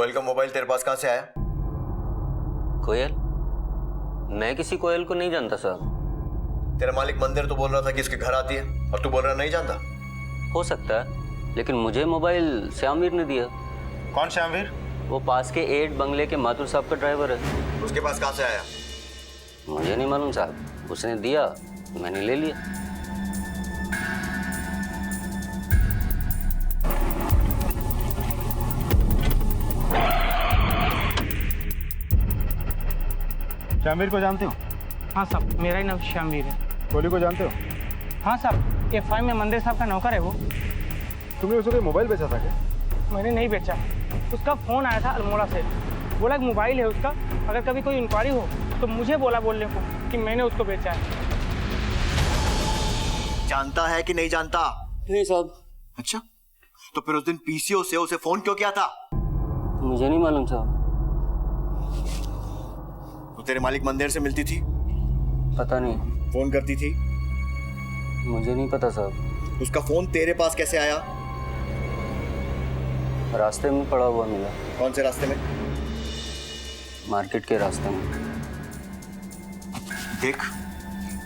कोयल का मोबाइल तेरे पास कहां से आया? कोयल? मैं किसी कोयल को नहीं जानता साहब। तेरा मालिक मंदिर तो बोल रहा था कि इसके घर आती है और तू बोल रहा नहीं जानता। हो सकता है, लेकिन मुझे मोबाइल श्यामवीर ने दिया। कौन श्यामवीर? वो पास के 8 बंगले के माथुर साहब का ड्राइवर है। उसके पास कहां से आया? मुझे नहीं मालूम साहब, उसने दिया, मैंने ले लिया। श्यामवीर को जानते हो? हाँ साहब, मेरा ही नाम श्यामवीर है। कोहली को जानते हो? हाँ साहब, F5 में मंदिर साहब का नौकर है वो। तुमने उसे कोई मोबाइल बेचा था क्या? मैंने नहीं बेचा, उसका फ़ोन आया था अल्मोड़ा से। बोला एक मोबाइल है उसका, अगर कभी कोई इंक्वायरी हो तो मुझे बोला बोलने को कि मैंने उसको बेचा है। जानता है कि नहीं जानता? नहीं साहब। अच्छा, तो फिर उस दिन पीसीओ से उसे फोन क्यों किया था? मुझे नहीं मालूम साहब। तो तेरे मालिक मंदिर से मिलती थी? पता नहीं। फोन करती थी? मुझे नहीं पता साहब। उसका फोन तेरे पास कैसे आया? रास्ते में पड़ा हुआ मिला। कौन से रास्ते में? मार्केट के रास्ते में। देख,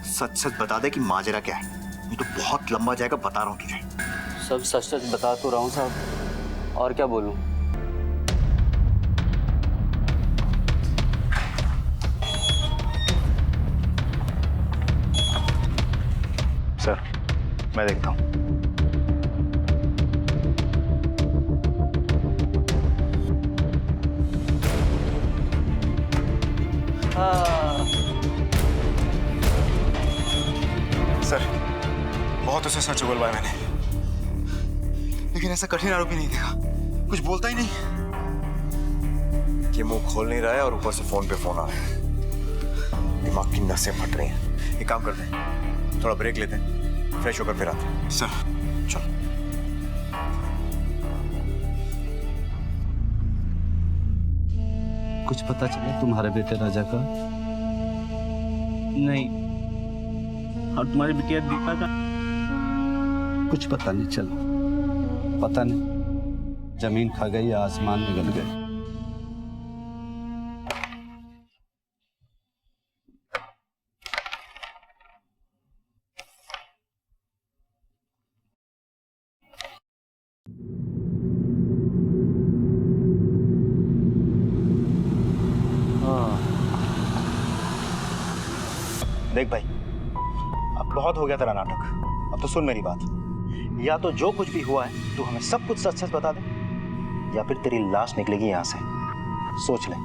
सच सच बता दे कि माजरा क्या है, ये तो बहुत लंबा जाएगा, बता रहा हूँ तुझे। सब सच सच बता तो रहा हूँ साहब, और क्या बोलूँ। सर, मैं देखता हूँ। सर, बहुत उसे सच उगलवाया मैंने, लेकिन ऐसा कठिन आरोपी नहीं देखा। कुछ बोलता ही नहीं। ये मुंह खोल नहीं रहा है और ऊपर से फोन पे फोन आ रहा है। दिमाग की नसें फट रही हैं। एक काम करते हैं, थोड़ा ब्रेक लेते हैं, फ्रेश होकर फिर आते हैं। सर, चलो। कुछ पता चला तुम्हारे बेटे राजा का? नहीं। और तुम्हारी बिटिया दीपा का? कुछ पता नहीं चला। पता नहीं, जमीन खा गई या आसमान में गल गए। देख भाई, अब बहुत हो गया तेरा नाटक। अब तो सुन मेरी बात, या तो जो कुछ भी हुआ है तू हमें सब कुछ सच सच बता दे, या फिर तेरी लाश निकलेगी यहाँ से। सोच ले,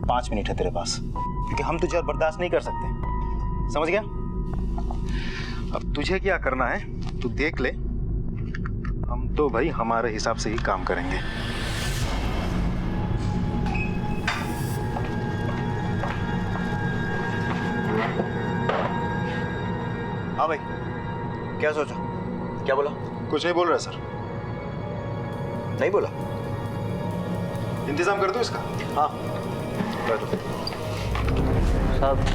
5 मिनट है तेरे पास, क्योंकि हम तुझे और बर्दाश्त नहीं कर सकते। समझ गया? अब तुझे क्या करना है तू देख ले, हम तो भाई हमारे हिसाब से ही काम करेंगे। हाँ भाई, क्या सोचा? क्या बोला? कुछ नहीं बोल रहा सर। नहीं बोला? इंतजाम कर दो इसका। हाँ, बैठो। साहब,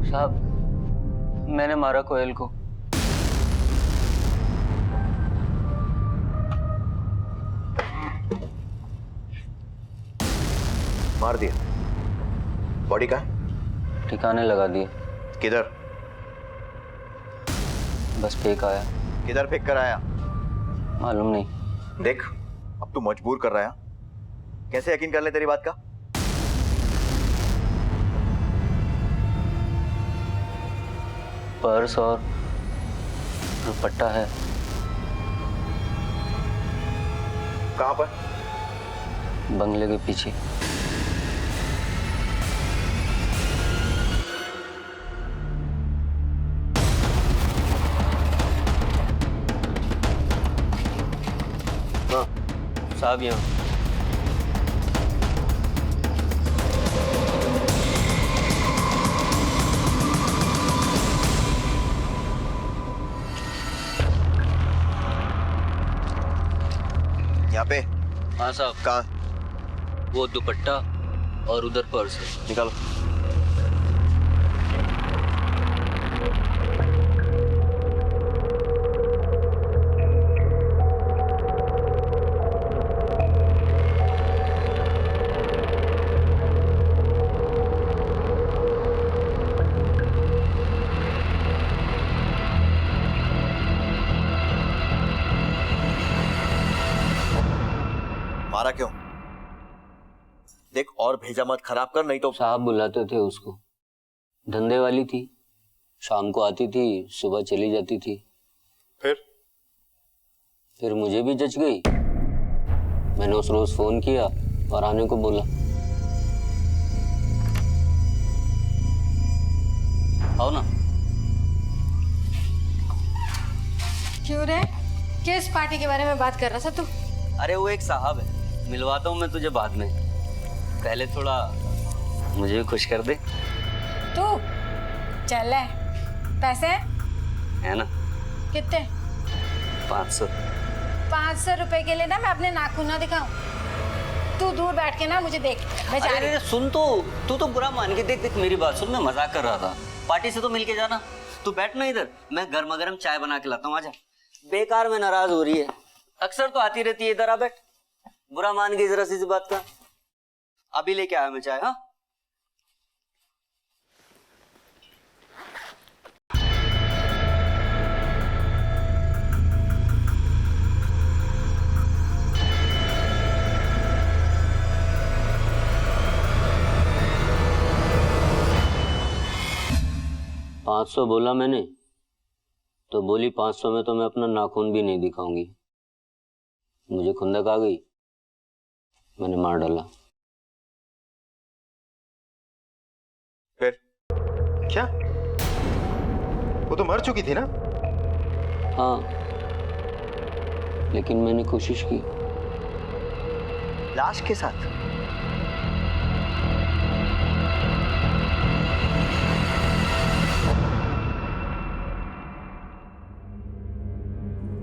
साहब, मैंने मारा कोयल को। मार दिया? बॉडी का? ठिकाने लगा दिए। किधर? बस फेंक आया। किधर फेंक कर आया? मालूम नहीं। देख, अब तू मजबूर कर रहा है। कैसे यकीन कर ले तेरी बात का? पर्स और दुपट्टा है। कहाँ पर? बंगले के पीछे। साहब यहाँ। यहाँ पे? हाँ साहब। कहाँ? वो दुपट्टा और उधर पर्स है। निकालो। मारा क्यों? देख और भेजा मत खराब कर, नहीं तो। साहब बुलाते थे उसको, धंधे वाली थी, शाम को आती थी, सुबह चली जाती थी। फिर मुझे भी जच गई, मैंने उस रोज फोन किया और आने को बोला। आओ ना। क्यों रे, किस पार्टी के बारे में बात कर रहा था तू? अरे वो एक साहब है, मिलवाता हूँ मैं तुझे बाद में, पहले थोड़ा मुझे भी खुश कर दे। तू चल है, पैसे है ना? कितने? 500। 500 रुपए के लिए ना मैं अपने नाखून ना दिखाऊं। तू दूर बैठ के ना मुझे देख, मैं जा रही हूं। सुन तो, तू तो बुरा मान के देख देख मेरी बात सुन, मैं मजाक कर रहा था। पार्टी से तो मिल के जाना। तू बैठ ना इधर, मैं गर्मा गर्म चाय बना के लाता हूँ, आजा। बेकार में नाराज हो रही है, अक्सर तो आती रहती है इधर, आ बैठ। बुरा मान गई जरा सी बात का। अभी लेके आया मैं चाय। हाँ $500 बोला मैंने, तो बोली 500 में तो मैं अपना नाखून भी नहीं दिखाऊंगी। मुझे खुंदक आ गई, मैंने मार डाला। फिर क्या? वो तो मर चुकी थी ना? हाँ, लेकिन मैंने कोशिश की। लाश के साथ?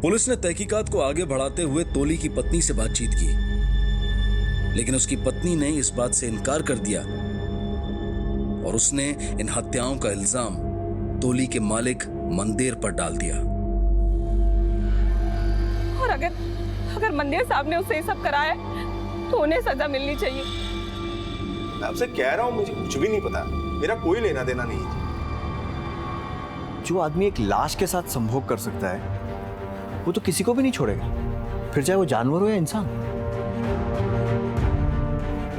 पुलिस ने तहकीकात को आगे बढ़ाते हुए तोली की पत्नी से बातचीत की, लेकिन उसकी पत्नी ने इस बात से इनकार कर दिया और उसने इन हत्याओं का इल्जाम तोली के मालिक मंदेर पर डाल दिया। और अगर मंदेर साहब ने उससे ये सब कराया तो उन्हें सजा मिलनी चाहिए। मैं आपसे कह रहा हूं, मुझे कुछ भी नहीं पता, मेरा कोई लेना देना नहीं है। जो आदमी एक लाश के साथ संभोग कर सकता है वो तो किसी को भी नहीं छोड़ेगा, फिर चाहे वो जानवर हो या इंसान।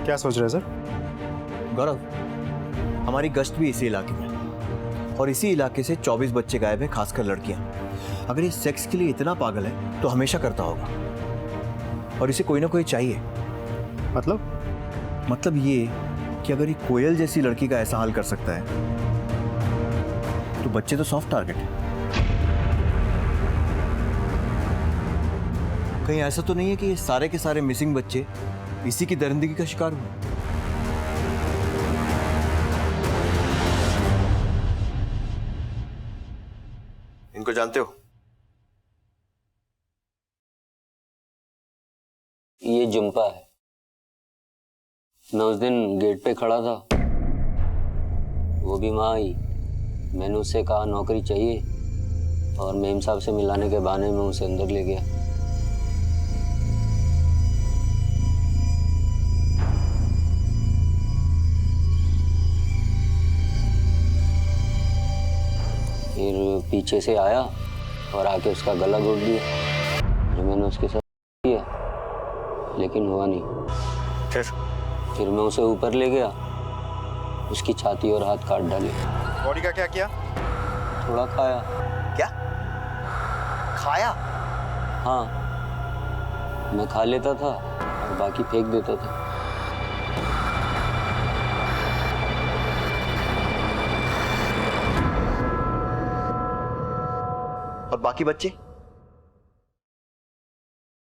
क्या सोच रहे हैं सर? गौरव, हमारी गश्त भी इसी इलाके में, और इसी इलाके से 24 बच्चे गायब हैं, खासकर लड़कियां। अगर ये सेक्स के लिए इतना पागल है तो हमेशा करता होगा, और इसे कोई ना कोई चाहिए। मतलब ये कि अगर ये कोयल जैसी लड़की का ऐसा हाल कर सकता है तो बच्चे तो सॉफ्ट टारगेट है। कहीं ऐसा तो नहीं है कि ये सारे के सारे मिसिंग बच्चे इसी की दरिंदगी का शिकार हुए? इनको जानते हो? ये जुम्पा है। मैं उस दिन गेट पे खड़ा था, वो भी वहां आई। मैंने उससे कहा नौकरी चाहिए, और मेम साहब से मिलाने के बहाने में उसे अंदर ले गया। फिर पीछे से आया और आके उसका गला घोट दिया, जो मैंने उसके साथ किया, लेकिन हुआ नहीं। फिर मैं उसे ऊपर ले गया, उसकी छाती और हाथ काट डाले। बॉडी का क्या किया? थोड़ा खाया। क्या खाया? हाँ, मैं खा लेता था और बाकी फेंक देता था। और बाकी बच्चे?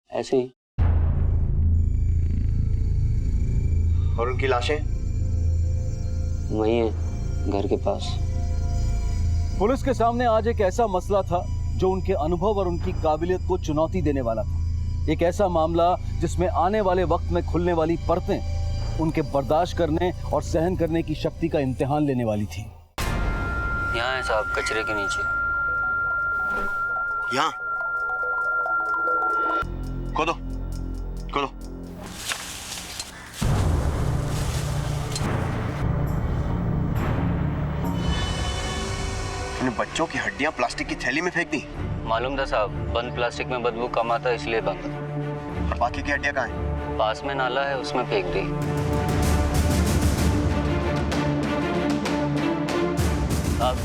ऐसे ही। और उनकी लाशें? वही है, घर के पास। पुलिस के सामने आज एक ऐसा मसला था जो उनके अनुभव और उनकी काबिलियत को चुनौती देने वाला था। एक ऐसा मामला जिसमें आने वाले वक्त में खुलने वाली परतें उनके बर्दाश्त करने और सहन करने की शक्ति का इम्तिहान लेने वाली थी। यहाँ है साहब, कचरे के नीचे। यहाँ खोदो खोदो। तूने बच्चों की हड्डियां प्लास्टिक की थैली में फेंक दी? मालूम था साहब, बंद प्लास्टिक में बदबू कम आता, इसलिए बंद। और बाकी की हड्डियां कहाँ हैं? पास में नाला है, उसमें फेंक दी। अब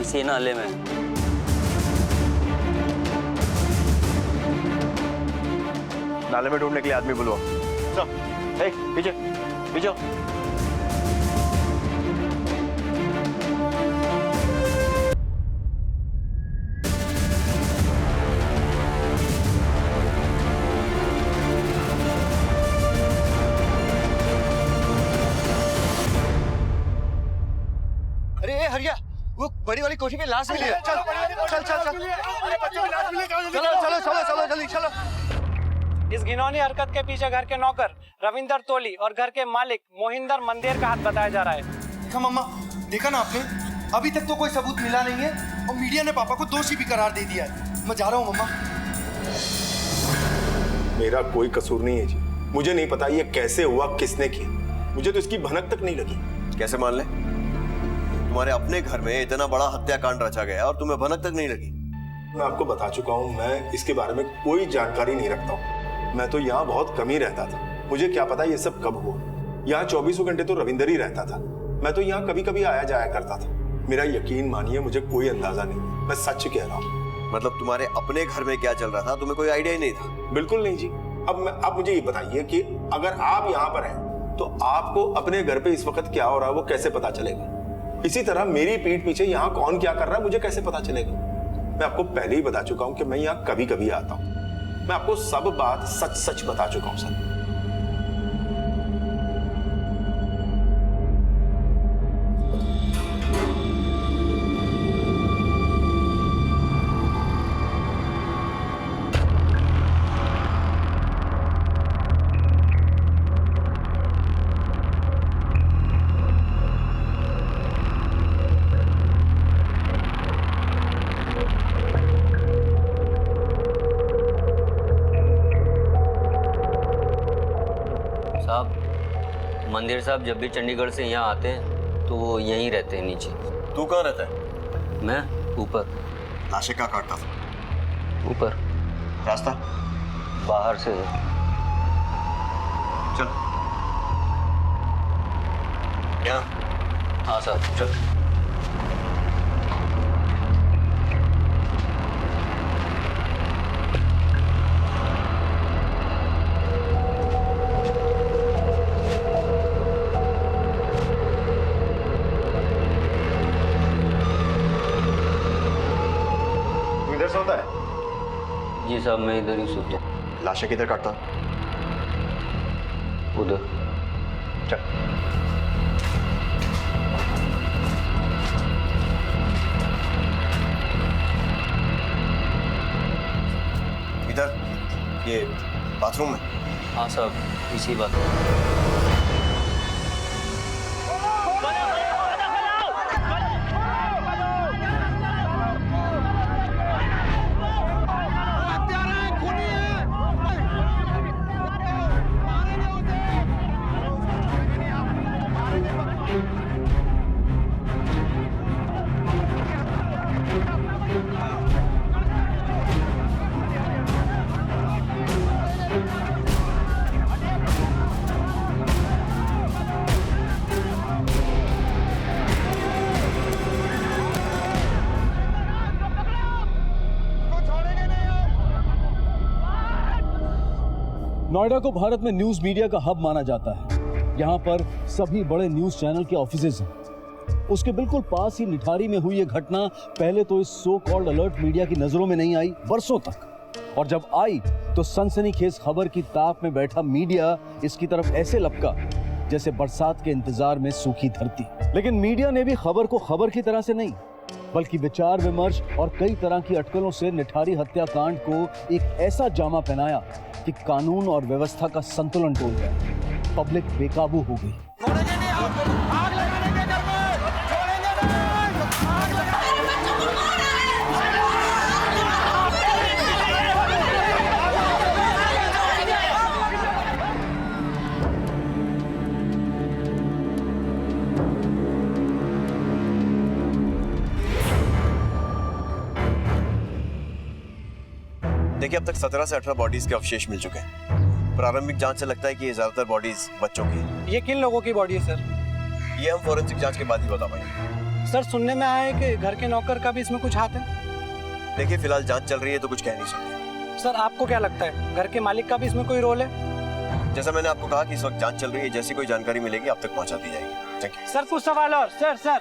इसी नाले में। नाले में ढूंढने के लिए आदमी बुलवाओ। चलो, हे, पीछे पीछे। अरे ए हरिया, वो बड़ी वाली कोठी में लाश मिली है। चल चल चल चल चलो चलो चलो जल्दी चलो। इस घिनौनी हरकत के पीछे घर के नौकर रविंदर तोली और घर के मालिक मोहिंदर मंदेर का हाथ बताया जा रहा है। देखा मम्मा, देखा ना आपने, अभी तक तो कोई सबूत मिला नहीं है और मीडिया ने पापा को दोषी भी करार दे दिया है। मैं जा रहा हूँ मम्मा। मेरा कोई कसूर नहीं है जी। मुझे नहीं पता ये कैसे हुआ, किसने किया। मुझे तो इसकी भनक तक नहीं लगी। कैसे मान ले? तुम्हारे अपने घर में इतना बड़ा हत्याकांड रचा गया और तुम्हें भनक तक नहीं लगी? मैं आपको बता चुका हूँ, मैं इसके बारे में कोई जानकारी नहीं रखता हूँ। मैं तो यहाँ बहुत कम ही रहता था। मुझे क्या पता ये सब कब हुआ। यहाँ 24 घंटे तो रविंदर ही रहता था। मैं तो यहाँ कभी कभी आया जाया करता था। मेरा यकीन मानिए, मुझे कोई अंदाजा नहीं। मैं सच कह रहा हूँ। मतलब तुम्हारे अपने घर में क्या चल रहा था तुम्हें कोई आइडिया ही नहीं था? बिल्कुल नहीं जी। अब मुझे ये बताइए कि अगर आप यहाँ पर हैं तो आपको अपने घर पे इस वक्त क्या हो रहा है वो कैसे पता चलेगा? इसी तरह मेरी पीठ पीछे यहाँ कौन क्या कर रहा है मुझे कैसे पता चलेगा? मैं आपको पहले ही बता चुका हूँ कि मैं यहाँ कभी कभी आता हूँ। मैं आपको सब बात सच सच बता चुका हूँ सर। मंदिर साहब जब भी चंडीगढ़ से यहाँ आते हैं तो वो यहीं रहते हैं नीचे। तू कहाँ रहता है? मैं ऊपर। लाशें कहाँ काटता था? ऊपर। रास्ता बाहर से है। चल यहाँ। हाँ साहब चल। सोता है? जी साहब मैं इधर ही सोता हूँ। लाशें किधर काटता? उधर। चल। इधर ये बाथरूम में? हाँ साहब इसी बात। नोएडा को भारत में न्यूज मीडिया का हब माना जाता है। यहाँ पर सभी बड़े न्यूज चैनल के ऑफिसेज हैं। उसके बिल्कुल पास ही निठारी में हुई ये घटना पहले तो इस सो कॉल्ड अलर्ट मीडिया की नजरों में नहीं आई बरसों तक, और जब आई तो सनसनीखेज खबर की ताक में बैठा मीडिया इसकी तरफ ऐसे लपका जैसे बरसात के इंतजार में सूखी धरती। लेकिन मीडिया ने भी खबर को खबर की तरह से नहीं बल्कि विचार विमर्श और कई तरह की अटकलों से निठारी हत्याकांड को एक ऐसा जामा पहनाया कि कानून और व्यवस्था का संतुलन टूट गया। पब्लिक बेकाबू हो गई। देखिए अब तक 17 से 18 बॉडीज के अवशेष मिल चुके हैं। प्रारंभिक जांच से लगता है कि ये ज्यादातर बॉडीज बच्चों की हैं। ये किन लोगों की बॉडी है सर? ये हम फोरेंसिक जांच के बाद ही बता पाएंगे। सर सुनने में आया है कि घर के नौकर का भी इसमें कुछ हाथ है। देखिए फिलहाल जांच चल रही है तो कुछ कह नहीं सकते। सर आपको क्या लगता है घर के मालिक का भी इसमें कोई रोल है? जैसा मैंने आपको कहा कि इस वक्त जांच चल रही है, जैसी कोई जानकारी मिलेगी आप तक पहुंचा दी जाएगी। Thank you. सर कुछ सवाल और। सर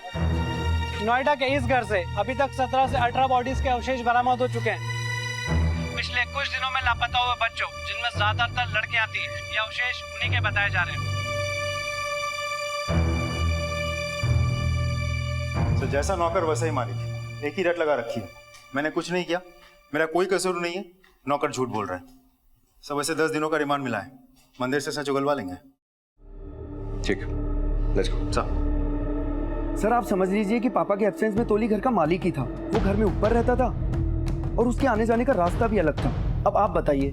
नोएडा के इस घर से अभी तक 17 से 18 बॉडीज के अवशेष बरामद हो चुके हैं। पिछले कुछ दिनों में लापता हुए बच्चों, जिनमें ज्यादातर लड़कियां थी, ये अवशेष उन्हीं के बताए जा रहे हैं। तो जैसा नौकर वैसा ही मालिक, एक ही रट लगा रखी है। मैंने कुछ नहीं किया, मेरा कोई कसूर नहीं है, नौकर झूठ बोल रहा है। सब वैसे 10 दिनों का रिमांड मिला है, मंदिर से सच उगलवा लेंगे। ठीक है, लेट्स गो। सर आप समझ लीजिए कि पापा के एब्सेंस में तोली घर का मालिक ही था। वो घर में ऊपर रहता था और उसके आने जाने का रास्ता भी अलग था। अब आप बताइए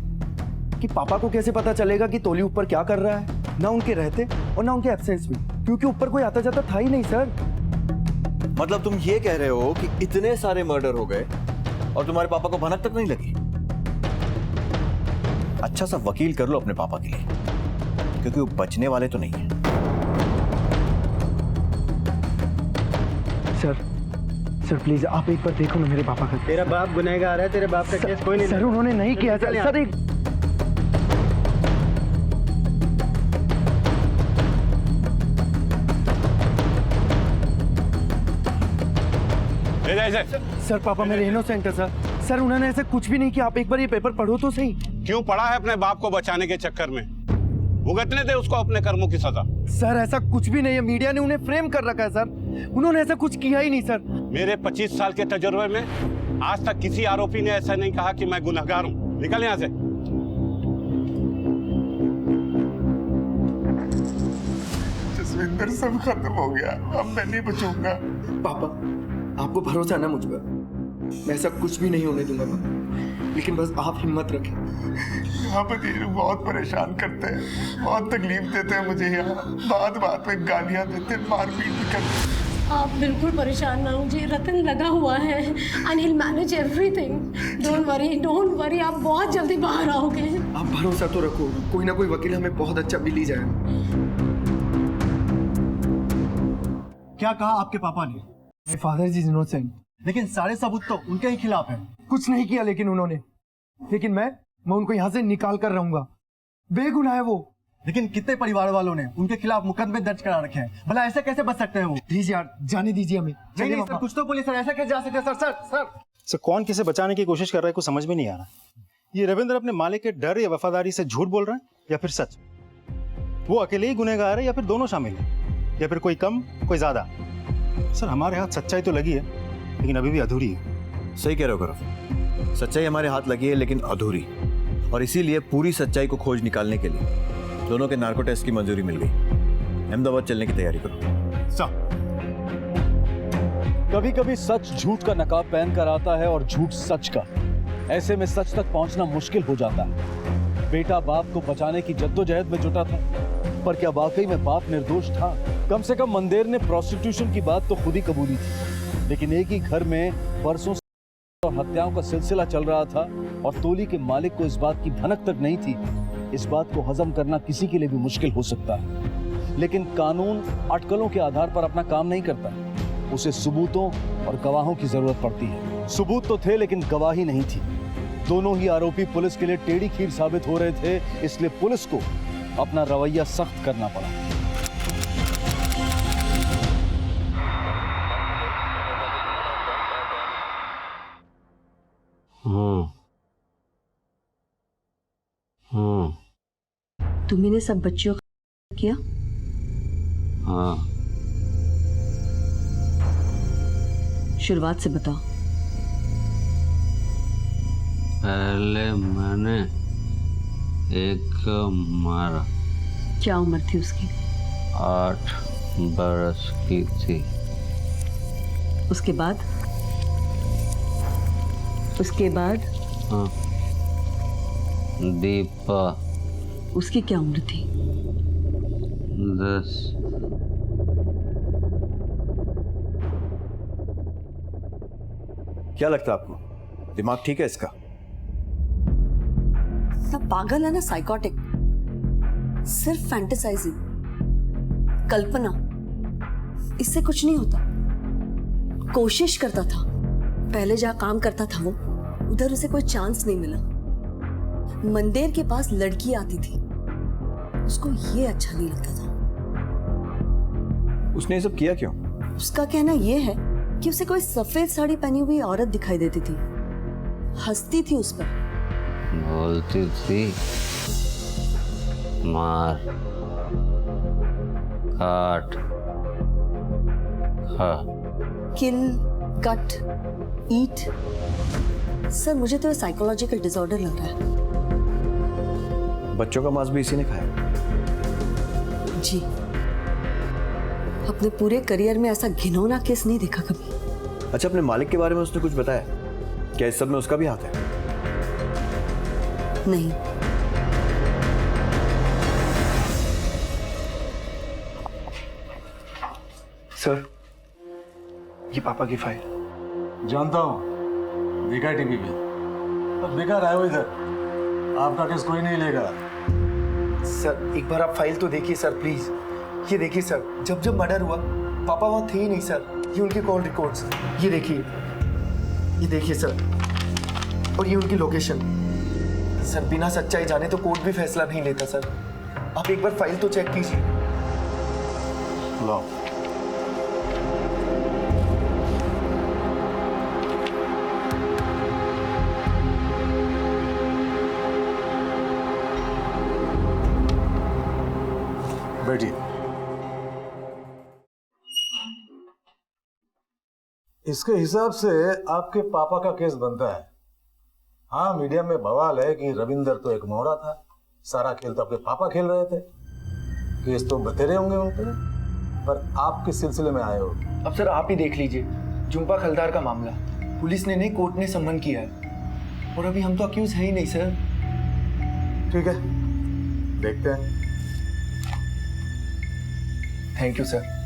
कि पापा को कैसे पता चलेगा कि तोली ऊपर क्या कर रहा है, ना उनके रहते और ना उनके एब्सेंस में, क्योंकि ऊपर कोई आता जाता था ही नहीं सर। मतलब तुम ये कह रहे हो कि इतने सारे मर्डर हो गए और तुम्हारे पापा को भनक तक नहीं लगी? अच्छा सा वकील कर लो अपने पापा के लिए, क्योंकि वो बचने वाले तो नहीं है। सर प्लीज आप एक बार देखो ना मेरे पापा का। तेरा बाप गुनहगार है, तेरे बाप का केस कोई नहीं। सर उन्होंने नहीं किया सर एक सर पापा मेरे इनोसेंट है सर उन्होंने ऐसे कुछ भी नहीं किया। आप एक बार ये पेपर पढ़ो तो सही। क्यों पढ़ा है अपने बाप को बचाने के चक्कर में? भुगतने दे उसको अपने कर्मों की सजा। सर ऐसा कुछ भी नहीं है, मीडिया ने उन्हें फ्रेम कर रखा है सर। उन्होंने ऐसा कुछ किया ही नहीं सर। मेरे 25 साल के तजुर्बे में आज तक किसी आरोपी ने ऐसा नहीं कहा कि मैं गुनहगार हूं। निकल यहां से। जसविंदर सब खत्म हो गया, अब मैं नहीं बचूंगा। पापा आपको भरोसा है ना मुझ पर? मैं ऐसा कुछ भी नहीं होने दूंगा पापा, लेकिन बस आप हिम्मत रखें। यहाँ पर ये लोग बहुत परेशान करते हैं, बहुत तकलीफ देते हैं मुझे। यहाँ बात बात में गालियाँ देते हैं, मारपीट भी करते हैं। आप बिल्कुल परेशान ना होइए, रतन लगा हुआ है and he'll manage everything. Don't worry, आप बहुत जल्दी बाहर आओगे। आप भरोसा तो रखो, कोई ना कोई वकील हमें बहुत अच्छा बिल ही जाए। क्या कहा आपके पापा ने? My father is innocent. लेकिन सारे सबूत तो उनके ही खिलाफ है। कुछ नहीं किया लेकिन मैं उनको यहाँ से निकाल कर रहूंगा। बेगुनाह है वो। लेकिन कितने परिवार वालों ने उनके खिलाफ मुकदमे दर्ज करा रखे हैं? भला ऐसे कैसे बच सकते हैं वो? प्लीज यार जाने दीजिए हमें। नहीं सर, कुछ तो बोलिए सर, ऐसा कैसे जा सकते हैं? सर कौन किसे बचाने की कोशिश कर रहा है कुछ समझ में नहीं आ रहा। ये रविंद्र अपने मालिक के डर या वफादारी से झूठ बोल रहा है या फिर सच? वो अकेले ही गुनहगार है या फिर दोनों शामिल है, या फिर कोई कम कोई ज्यादा? सर हमारे हाथ सच्चाई तो लगी है लेकिन अभी भी अधूरी है। सही कह रहे हो गौरव, सच्चाई हमारे हाथ लगी है लेकिन अधूरी, और इसीलिए पूरी सच्चाई को खोज निकालने के लिए दोनों के नार्को टेस्ट की मंजूरी मिल गई। अहमदाबाद चलने की तैयारी करो। कभी कभी सच झूठ का नकाब पहन कर आता है और झूठ सच का। ऐसे में सच तक पहुंचना मुश्किल हो जाता है। बेटा बाप को बचाने की जद्दोजहद में जुटा था, पर क्या वाकई में बाप निर्दोष था? कम से कम मंदेर ने प्रोस्टिट्यूशन की बात तो खुद ही कबूली थी, लेकिन एक ही घर में परसों और हत्याओं का सिलसिला चल रहा था और तोली के मालिक को इस बात की भनक तक नहीं थी। इस बात को हजम करना किसी के लिए भी मुश्किल हो सकता है, लेकिन कानून अटकलों के आधार पर अपना काम नहीं करता। उसे सबूतों और गवाहों की जरूरत पड़ती है। सबूत तो थे लेकिन गवाही नहीं थी। दोनों ही आरोपी पुलिस के लिए टेढ़ी खीर साबित हो रहे थे, इसलिए पुलिस को अपना रवैया सख्त करना पड़ा। तुमने सब बच्चियों का किया? हाँ। शुरुआत से बताओ। पहले मैंने एक मारा। क्या उम्र थी उसकी? 8 बरस की थी। उसके बाद? हाँ, दीपा। उसकी क्या उम्र थी? 10। क्या लगता है आपको, दिमाग ठीक है इसका? सब पागल है ना, साइकोटिक। सिर्फ फैंटेसाइजिंग, कल्पना, इससे कुछ नहीं होता। कोशिश करता था, पहले जहां काम करता था वो, उधर उसे कोई चांस नहीं मिला। मंदिर के पास लड़की आती थी, उसको ये अच्छा नहीं लगता था। उसने ये सब किया क्यों? उसका कहना ये है कि उसे कोई सफेद साड़ी पहनी हुई औरत दिखाई देती थी, हंसती थी उस पर, बोलती थी मार काट खा। किल, कट, ईट। सर मुझे तो साइकोलॉजिकल डिसऑर्डर लग रहा है। बच्चों का मांस भी इसी ने खाया? जी, अपने पूरे करियर में ऐसा घिनौना केस नहीं देखा कभी। अच्छा, अपने मालिक के बारे में उसने कुछ बताया? क्या इस सब में उसका भी हाथ है? नहीं। सर, ये पापा की फाइल। जानता हूँ, देखा टीवी पे। अब बेकार आए हो इधर, आपका केस कोई नहीं लेगा। सर एक बार आप फाइल तो देखिए सर प्लीज। ये देखिए सर, जब जब मर्डर हुआ पापा वहाँ थे ही नहीं सर। ये उनके कॉल रिकॉर्ड्स, ये देखिए सर, और ये उनकी लोकेशन। सर बिना सच्चाई जाने तो कोर्ट भी फैसला नहीं लेता सर। आप एक बार फाइल तो चेक कीजिए। लो। बैठिए। इसके हिसाब से आपके पापा का केस बनता है। हाँ, मीडिया में बवाल है कि रविंदर तो एक मोहरा था, सारा खेल तो आपके पापा खेल रहे थे। केस तो बतेरे होंगे उन पर आप किस सिलसिले में आए हो? अब सर आप ही देख लीजिए, जुम्पा खलदार का मामला पुलिस ने नहीं, कोर्ट ने सम्मन किया है, और अभी हम तो अक्यूज है ही नहीं सर। ठीक है, देखते हैं। Thank you sir.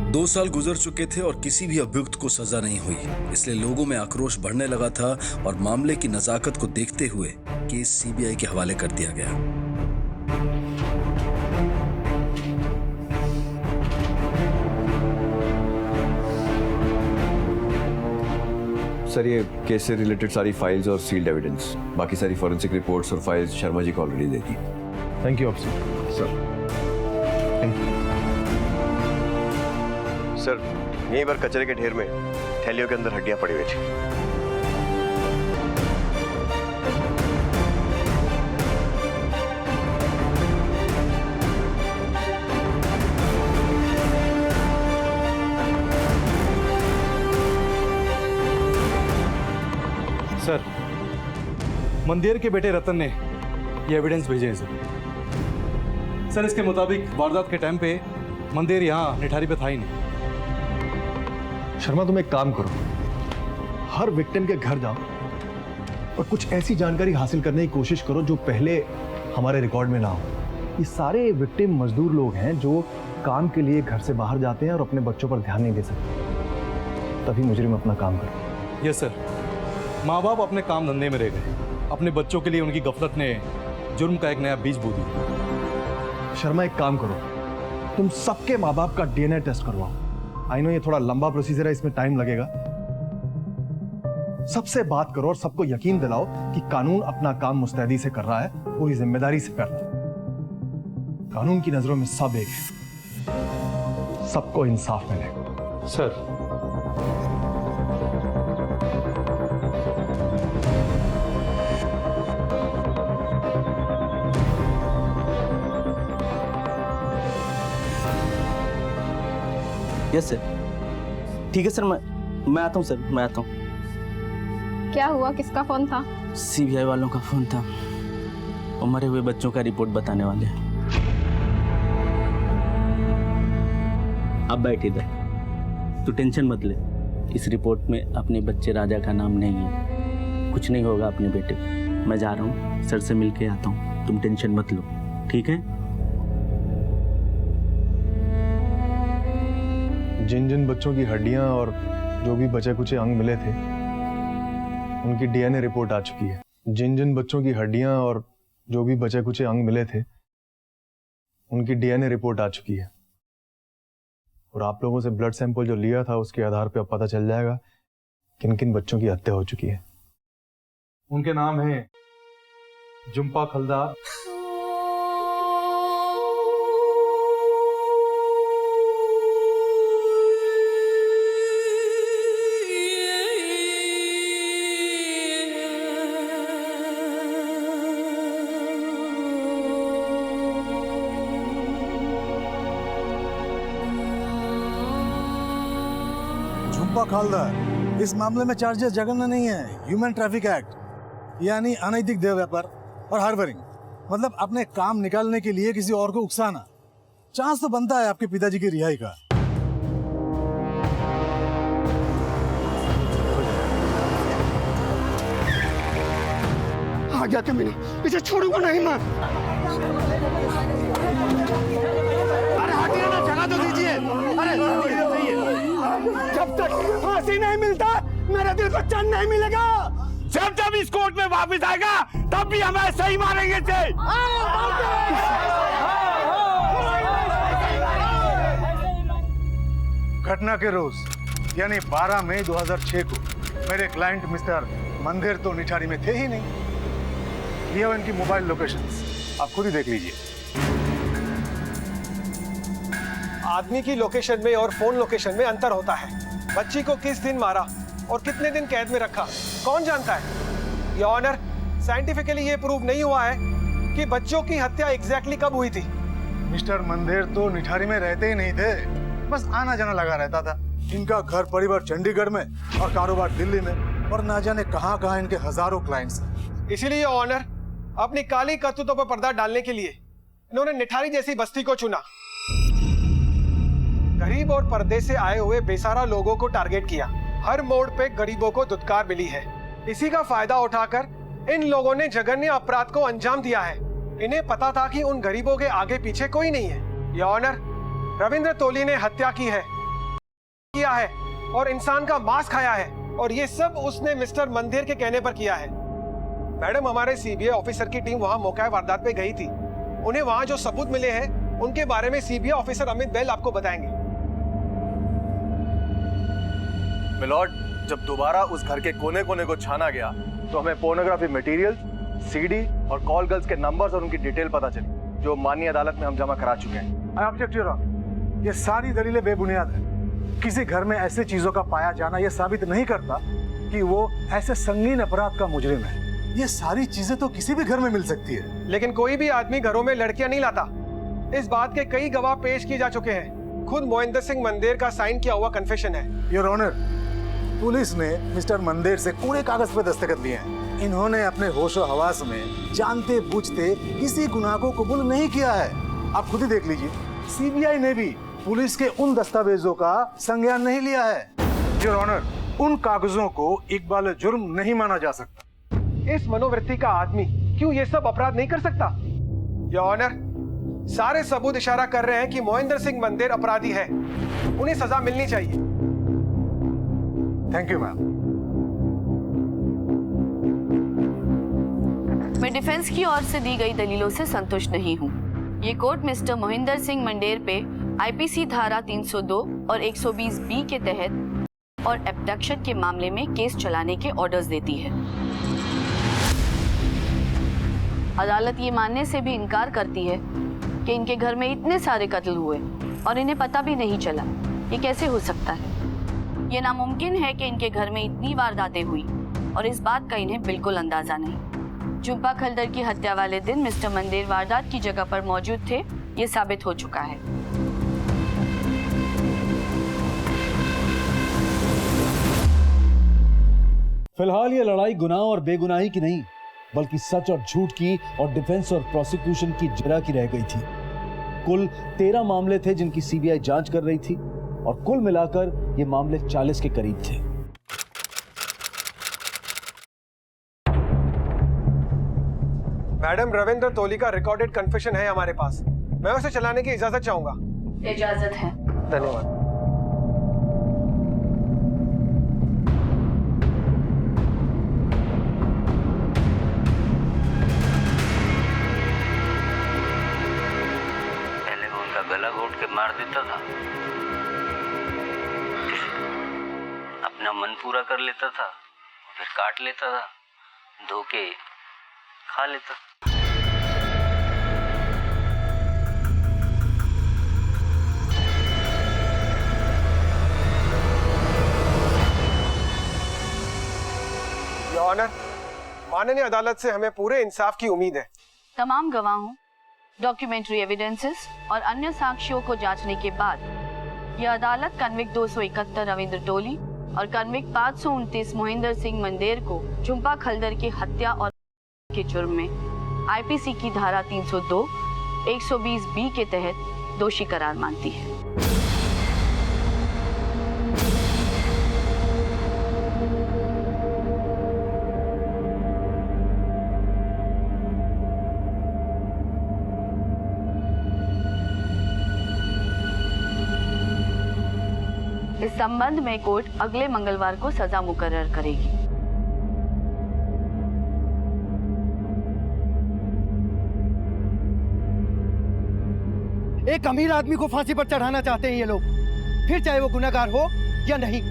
2 साल गुजर चुके थे और किसी भी अभियुक्त को सजा नहीं हुई, इसलिए लोगों में आक्रोश बढ़ने लगा था और मामले की नजाकत को देखते हुए केस सीबीआई के हवाले कर दिया गया। सर, ये केस से रिलेटेड सारी फाइल्स और सील्ड एविडेंस, बाकी सारी फॉरेंसिक रिपोर्ट्स और फाइल्स शर्मा जी को already they the. Thank you officer. Sir, यहीं पर कचरे के ढेर में थैलियों के अंदर हड्डियां पड़ी हुई थी। सर, मंदिर के बेटे रतन ने ये एविडेंस भेजे हैं सर। इसके मुताबिक वारदात के टाइम पे मंदिर यहाँ निठारी पे था ही नहीं। शर्मा, तुम एक काम करो, हर विक्टिम के घर जाओ और कुछ ऐसी जानकारी हासिल करने की कोशिश करो जो पहले हमारे रिकॉर्ड में ना हो। ये सारे विक्टिम मजदूर लोग हैं जो काम के लिए घर से बाहर जाते हैं और अपने बच्चों पर ध्यान नहीं दे सकते, तभी मुजरिम अपना काम करे। यस सर, माँ बाप अपने काम धंधे में रह गए, अपने बच्चों के लिए उनकी गफलत ने जुर्म का एक नया बीज बो दिया। शर्मा, एक काम करो, तुम सबके माँ बाप का डीएनए टेस्ट करवाओ। आई नो ये थोड़ा लंबा प्रोसीजर है, इसमें टाइम लगेगा। सबसे बात करो और सबको यकीन दिलाओ कि कानून अपना काम मुस्तैदी से कर रहा है, पूरी जिम्मेदारी से कर रहा है। कानून की नजरों में सब एक है, सबको इंसाफ मिलेगा। Sir, yes sir. ठीक है सर, मैं आता हूँ सर, मैं आता हूँ। क्या हुआ, किसका फोन था? सीबीआई वालों का फोन था, और मरे हुए बच्चों का रिपोर्ट बताने वाले हैं। अब बैठ इधर, तू टेंशन मत ले, इस रिपोर्ट में अपने बच्चे राजा का नाम नहीं है, कुछ नहीं होगा अपने बेटे को। मैं जा रहा हूँ, सर से मिल के आता हूँ, तुम टेंशन मत लो, ठीक है? जिन जिन बच्चों की हड्डियां और जो भी बचे कुचे अंग मिले थे उनकी डीएनए रिपोर्ट आ चुकी है। जिन जिन बच्चों की हड्डियां और जो भी बचे कुचे अंग मिले थे उनकी डीएनए रिपोर्ट आ चुकी है। और आप लोगों से ब्लड सैंपल जो लिया था उसके आधार पर अब पता चल जाएगा किन किन बच्चों की हत्या हो चुकी है। उनके नाम है जुम्पा खलदार, झुम्पा खालदार। इस मामले में चार्जेस जघन्य नहीं है, ह्यूमन ट्रैफिक एक्ट यानी अनैतिक देह व्यापार और हार्बरिंग, मतलब अपने काम निकालने के लिए किसी और को उकसाना। चांस तो बनता है आपके पिताजी की रिहाई का। आ गया क्या? मैंने इसे छोड़ूंगा नहीं मैं। अरे हटिए ना, जगह तो दीजिए। अरे जब तक फांसी नहीं मिलता मेरे दिल को चैन नहीं मिलेगा। जब जब इस कोर्ट में वापस आएगा तब भी हम ऐसे ही मारेंगे इसे। घटना के रोज यानी 12 मई 2006 को मेरे क्लाइंट मिस्टर मंदिर तो निठारी में थे ही नहीं। ये इनकी मोबाइल लोकेशंस आप खुद ही देख लीजिए। आदमी की लोकेशन में और फोन लोकेशन में अंतर होता है। बच्ची को किस दिन मारा और कितने दिन कैद में रखा कौन जानता है? योर ऑनर, साइंटिफिकली ये प्रूव नहीं हुआ है कि बच्चों की हत्या एग्जैक्टली कब हुई थी। मिस्टर मंदिर तो निठारी में रहते ही नहीं थे, बस आना जाना लगा रहता था। इनका घर परिवार चंडीगढ़ में और कारोबार दिल्ली में, और ना जाने कहां कहां इनके हजारों क्लाइंट्स। इसीलिए ऑनर, अपनी काली करतूतों पर पर्दा डालने के लिए इन्होंने निठारी जैसी बस्ती को चुना। गरीब और पर्दे से आए हुए बेसहारा लोगों को टारगेट किया। हर मोड़ पे गरीबों को धुतकार मिली है। इसी का फायदा उठाकर इन लोगों ने जघन्य अपराध को अंजाम दिया है। इन्हें पता था कि उन गरीबों के आगे पीछे कोई नहीं है। योर ऑनर, रविंद्र तोली ने हत्या की है और इंसान का मांस खाया है, और ये सब उसने मिस्टर मंदिर के कहने पर किया है। मैडम, हमारे सीबीआई ऑफिसर की टीम वहां मौका वारदात पे गई थी। उन्हें वहां जो सबूत मिले हैं उनके बारे में सीबीआई ऑफिसर अमित बैल आपको बताएंगे। मिलॉर्ड, जब दोबारा उस घर के कोने कोने को छाना गया तो हमें पोर्नोग्राफी मटेरियल, सीडी और कॉल गर्ल्स के नंबर्स और उनकी डिटेल पता चली, जो माननीय अदालत में हम जमा करा चुके हैं। आई ऑब्जेक्ट योर ऑनर, ये सारी दलीलें बेबुनियाद है। किसी घर में ऐसे चीजों का पाया जाना यह साबित नहीं करता कि वो ऐसे संगीन अपराध का मुजरिम है। ये सारी चीजें तो किसी भी घर में मिल सकती है। लेकिन कोई भी आदमी घरों में लड़कियां नहीं लाता। इस बात के कई गवाह पेश किए जा चुके हैं। खुद मोहिंदर सिंह मंदिर का साइन किया हुआ कन्फेशन है। योर ऑनर, पुलिस ने मिस्टर मंदिर से पूरे कागज पर दस्तखत लिए हैं। इन्होंने अपने होशो हवास में जानते बूझते किसी गुनाह को कबूल नहीं किया है। आप खुद ही देख लीजिए, सीबीआई ने भी पुलिस के उन दस्तावेजों का संज्ञान नहीं लिया है। योर ऑनर, उन कागजों को इकबाल जुर्म नहीं माना जा सकता। इस मनोवृत्ति का आदमी क्यों ये सब अपराध नहीं कर सकता? योर ऑनर, सारे सबूत इशारा कर रहे हैं कि मोहिंदर सिंह मंदिर अपराधी है। उन्हें सजा मिलनी चाहिए। Thank you ma'am. मैं डिफेंस की ओर से दी गई दलीलों से संतुष्ट नहीं हूँ। ये कोर्ट मिस्टर मोहिंदर सिंह मंडेर पे आईपीसी धारा 302 और 120 बी के तहत और एब्डक्शन के मामले में केस चलाने के ऑर्डर्स देती है। अदालत ये मानने से भी इनकार करती है कि इनके घर में इतने सारे कत्ल हुए और इन्हें पता भी नहीं चला। ये कैसे हो सकता है? ये नामुमकिन है कि इनके घर में इतनी वारदातें हुई और इस बात का इन्हें बिल्कुल अंदाजा नहीं। जुम्पा खलदर की हत्या वाले दिन मिस्टर मंदिर वारदात की जगह पर मौजूद थे, ये साबित हो चुका है। फिलहाल ये लड़ाई गुनाह और बेगुनाही की नहीं, बल्कि सच और झूठ की और डिफेंस और प्रोसिक्यूशन की जरा की रह गई थी। कुल 13 मामले थे जिनकी सीबीआई जांच कर रही थी और कुल मिलाकर ये मामले 40 के करीब थे। मैडम, रविंद्र तोली का रिकॉर्डेड कन्फेशन है हमारे पास। मैं उसे चलाने की इजाजत चाहूंगा। इजाजत है। धन्यवाद। पहले मैं उनका गला घोट के मार देता था, अपना मन पूरा कर लेता था, फिर काट लेता था, धोके खा लेता। योर ऑनर, माननीय अदालत से हमें पूरे इंसाफ की उम्मीद है। तमाम गवाहों, डॉक्यूमेंट्री एविडेंसेस और अन्य साक्ष्यों को जांचने के बाद यह अदालत कन्विक्ट 271 रविंद्र टोली और कन्विक्ट 529 मोहिंदर सिंह मंदेर को झुम्पा खलदर की हत्या और के जुर्म में आईपीसी की धारा 302, 120B के तहत दोषी करार मानती है। इस संबंध में कोर्ट अगले मंगलवार को सजा मुकर्रर करेगी। एक अमीर आदमी को फांसी पर चढ़ाना चाहते हैं ये लोग, फिर चाहे वो गुनहगार हो या नहीं।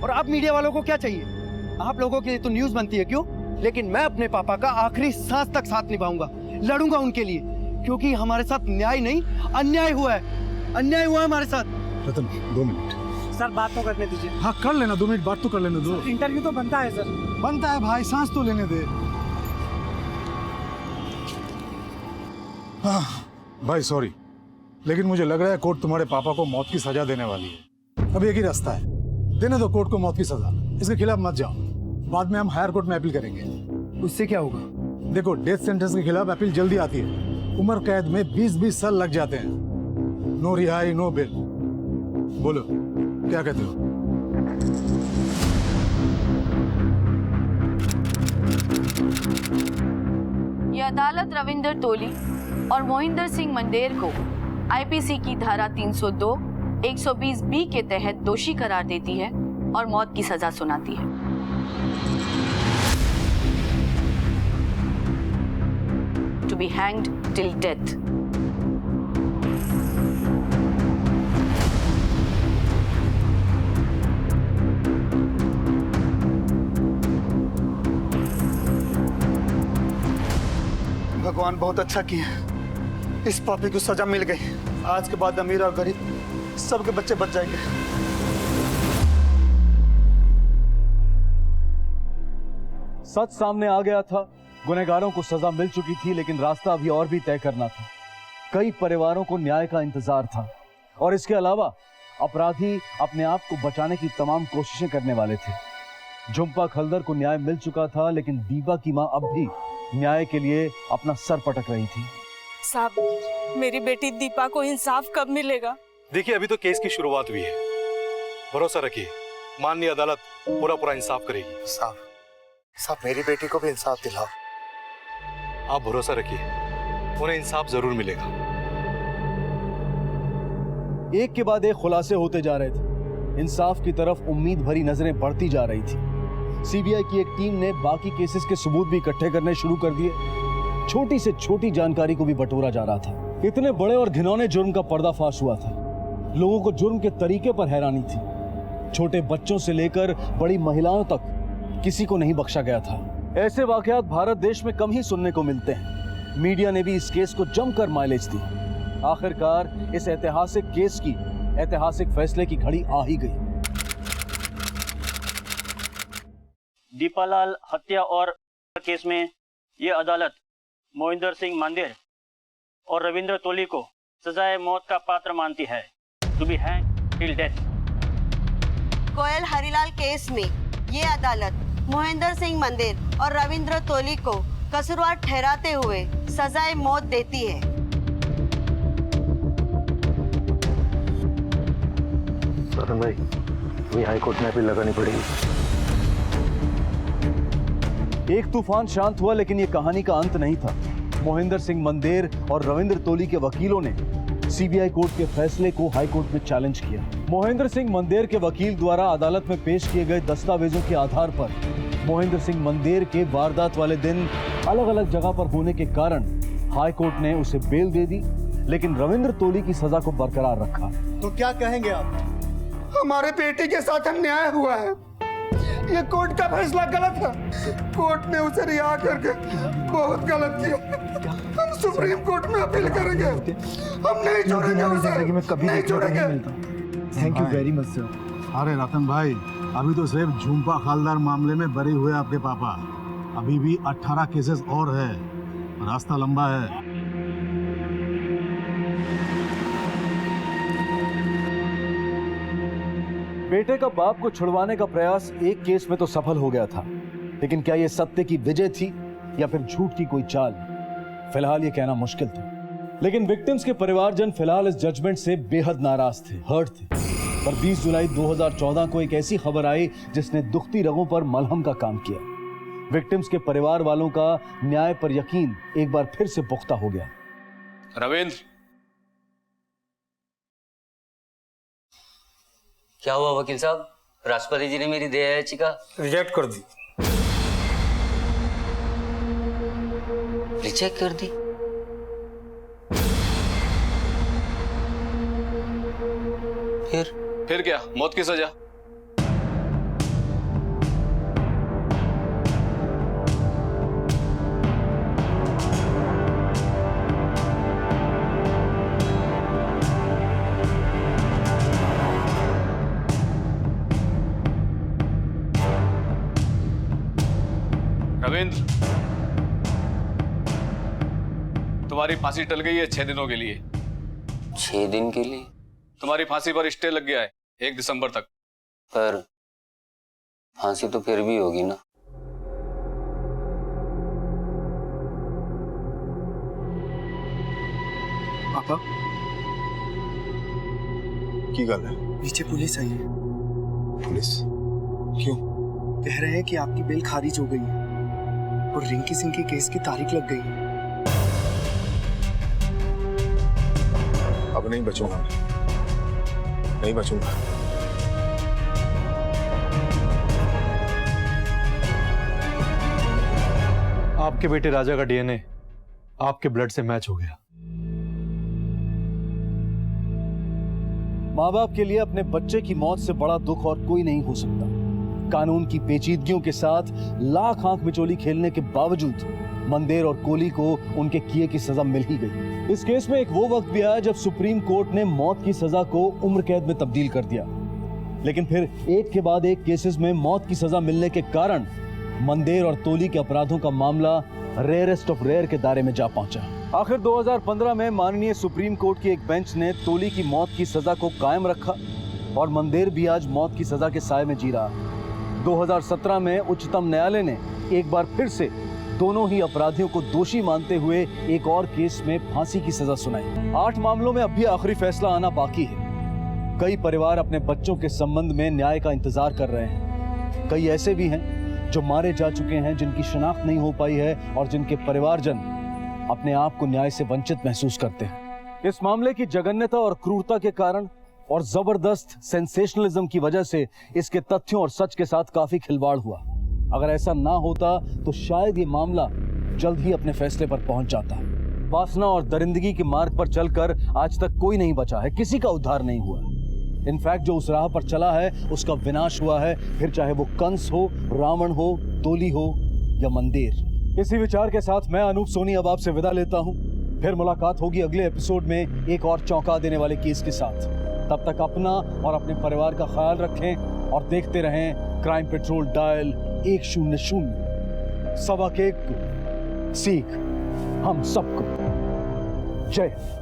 और अब मीडिया वालों को क्या चाहिए? आप लोगों के लिए तो न्यूज़ बनती है, क्यों? लेकिन मैं अपने पापा का आखिरी सांस तक साथ निभाऊंगा, लड़ूंगा उनके लिए, क्योंकि हमारे साथ न्याय नहीं अन्याय हुआ है। अन्याय हुआ है हमारे साथ। रतन, 2 मिनट सर, बात तो करने दीजिए। हाँ, कर लेना, 2 मिनट बात तो कर लेने दो। इंटरव्यू तो बनता है सर। बनता है भाई, सांस तो लेने दे। हाँ, भाई सॉरी, लेकिन मुझे लग रहा है कोर्ट तुम्हारे पापा को मौत की सजा देने वाली है। अब एक ही रास्ता है, देने दो कोर्ट को मौत की सजा। इसके खिलाफ मत जाओ, बाद में हम हायर कोर्ट में अपील करेंगे। उससे क्या होगा? देखो, डेथ सेंटेंस के खिलाफ अपील जल्दी आती है। उम्र कैद में 20-20 साल लग जाते हैं। नो रिहाई, नो बेल। बोलो, क्या कहते हो? यह अदालत रविंद्र टोली और मोहिंदर सिंह मंदेर को आईपीसी की धारा 302, 120B के तहत दोषी करार देती है और मौत की सजा सुनाती है। To be hanged till death. भगवान बहुत अच्छा किया, इस पापी को सजा मिल गई। आज के बाद अमीर और गरीब सबके बच्चे बच जाएंगे। सच सामने आ गया था। गुनहगारों को सजा मिल चुकी थी, लेकिन रास्ता अभी और भी तय करना था। कई परिवारों को न्याय का इंतजार था और इसके अलावा अपराधी अपने आप को बचाने की तमाम कोशिशें करने वाले थे। झुम्पा खलदर को न्याय मिल चुका था, लेकिन दीपा की मां अब भी न्याय के लिए अपना सर पटक रही थी। साहब, मेरी बेटी दीपा को इंसाफ कब मिलेगा? देखिए, अभी तो केस की शुरुआत हुई है। भरोसा रखिए, माननीय अदालत पूरा इंसाफ करेगी। साहब, मेरी बेटी को भी इंसाफ दिलाओ। आप भरोसा रखिए, उन्हें इंसाफ जरूर मिलेगा। एक के बाद एक खुलासे होते जा रहे थे। इंसाफ की तरफ उम्मीद भरी नजरें बढ़ती जा रही थी। सीबीआई की एक टीम ने बाकी केसेस के सबूत भी इकट्ठे करने शुरू कर दिए। छोटी से छोटी जानकारी को भी बटोरा जा रहा था। इतने बड़े और घिनौने जुर्म का पर्दाफाश हुआ था। लोगों को जुर्म के तरीके पर हैरानी थी। छोटे बच्चों से लेकर बड़ी महिलाओं तक किसी को नहीं बख्शा गया था। ऐसे वाकयात भारत देश में कम ही सुनने को मिलते हैं। मीडिया ने भी इस केस को जमकर माइलेज दी। आखिरकार इस ऐतिहासिक केस की ऐतिहासिक फैसले की घड़ी आ ही गई। दीपालाल हत्या और केस में यह अदालत मोहिंदर सिंह मंदेर और रविंद्र तोली को सजाए मौत का पात्र मानती है। To be hanged till death. Koyal Harilal case में ये अदालत मोहिंदर सिंह मंदेर और रविंद्र तोली को कसूरवार ठहराते हुए सजाए मौत देती है। रतन भाई, ये हाई कोर्ट में अपील लगानी पड़ेगी। एक तूफान शांत हुआ, लेकिन ये कहानी का अंत नहीं था। मोहिंदर सिंह मंदेर और रविंद्र तोली के वकीलों ने सीबीआई कोर्ट के फैसले को हाई कोर्ट में चैलेंज किया। मोहिंदर सिंह मंदेर के वकील द्वारा अदालत में पेश किए गए दस्तावेजों के आधार पर मोहिंदर सिंह मंदेर के वारदात वाले दिन अलग अलग जगह पर होने के कारण हाई कोर्ट ने उसे बेल दे दी, लेकिन रविंद्र तोली की सजा को बरकरार रखा। तो क्या कहेंगे आप? हमारे बेटे के साथ अन्याय हुआ है, ये कोर्ट का फैसला गलत है। कोर्ट ने उसे रिहा करके बहुत गलत किया। हम सुप्रीम कोर्ट में अपील करेंगे, हम नहीं छोड़ेंगे उसे, नहीं छोड़ेंगे। Thank you very much sir. अरे रतन भाई, अभी तो सिर्फ झुम्पा खालदार मामले में बरी हुए आपके पापा, अभी भी 18 केसेस और है, रास्ता लंबा है। बेटे का बाप को छुड़वाने का प्रयास एक केस में तो सफल हो गया था, लेकिन क्या यह सत्य की विजय थी या फिर झूठ की कोई चाल? फिलहाल यह कहना मुश्किल था। लेकिन विक्टिम्स के परिवारजन फिलहाल इस जजमेंट से बेहद नाराज थे, हर्ट थे। पर 20 जुलाई 2014 को एक ऐसी खबर आई जिसने दुखती रगों पर मलहम का काम किया। विक्टिम्स के परिवार वालों का न्याय पर यकीन एक बार फिर से पुख्ता हो गया। रविंद्र, क्या हुआ वकील साहब? राष्ट्रपति जी ने मेरी दया याचिका रिजेक्ट कर दी। रिजेक्ट कर दी? फिर क्या? मौत की सजा। रविंद्र, तुम्हारी फांसी टल गई है 6 दिनों के लिए। 6 दिन के लिए? तुम्हारी फांसी पर स्टे लग गया है 1 दिसंबर तक। पर फांसी तो फिर भी होगी ना? पापा की गल है? नीचे पुलिस आई है। पुलिस? क्यों? कह रहे हैं कि आपकी बेल खारिज हो गई है और रिंकी सिंह के केस की तारीख लग गई है। अब नहीं बचूंगा, नहीं बचूंगा। आपके बेटे राजा का डीएनए आपके ब्लड से मैच हो गया। माँ बाप के लिए अपने बच्चे की मौत से बड़ा दुख और कोई नहीं हो सकता। कानून की पेचीदगियों के साथ लाख आंख मिचोली खेलने के बावजूद मंदेर और कोली को उनके किए की सजा मिल ही गई। इस केस में एक वो वक्त भी आया जब सुप्रीम कोर्ट ने मौत की सजा को उम्र कैद में तब्दील कर दिया, लेकिन फिर एक के बाद एक केसेस में मौत की सजा मिलने के कारण मंदेर और तोली के अपराधों का मामला रेयरेस्ट ऑफ रेयर के दायरे में जा पहुंचा। आखिर 2015 में माननीय सुप्रीम कोर्ट की एक बेंच ने तोली की मौत की सजा को कायम रखा और मंदेर भी आज मौत की सजा के साए में जी रहा। 2017 में उच्चतम न्यायालय ने एक बार फिर से दोनों ही अपराधियों को दोषी मानते हुए एक और केस में फांसी की सजा सुनाई। 8 मामलों में अब भी आखिरी फैसला आना बाकी है। कई परिवार अपने बच्चों के संबंध में न्याय का इंतजार कर रहे हैं। कई ऐसे भी हैं जो मारे जा चुके हैं, जिनकी शिनाख्त नहीं हो पाई है और जिनके परिवारजन अपने आप को न्याय से वंचित महसूस करते हैं। इस मामले की जघन्यता और क्रूरता के कारण और जबरदस्त सेंसेशनलिज्म की वजह से इसके तथ्यों और सच के साथ काफी खिलवाड़ हुआ। अगर ऐसा ना होता तो शायद ये मामला जल्द ही अपने फैसले पर पहुंच जाता। वासना और दरिंदगी के मार्ग पर चलकर आज तक कोई नहीं बचा है, किसी का उद्धार नहीं हुआ। इनफैक्ट जो उस राह पर चला है उसका विनाश हुआ है, फिर चाहे वो कंस हो, रावण हो, तोली हो या मंदेर। इसी विचार के साथ मैं अनूप सोनी अब आपसे विदा लेता हूं। फिर मुलाकात होगी अगले एपिसोड में एक और चौंका देने वाले केस के साथ। तब तक अपना और अपने परिवार का ख्याल रखें और देखते रहें क्राइम पेट्रोल डायल 100 सबक एक को सीख हम सबको। जय हिंद।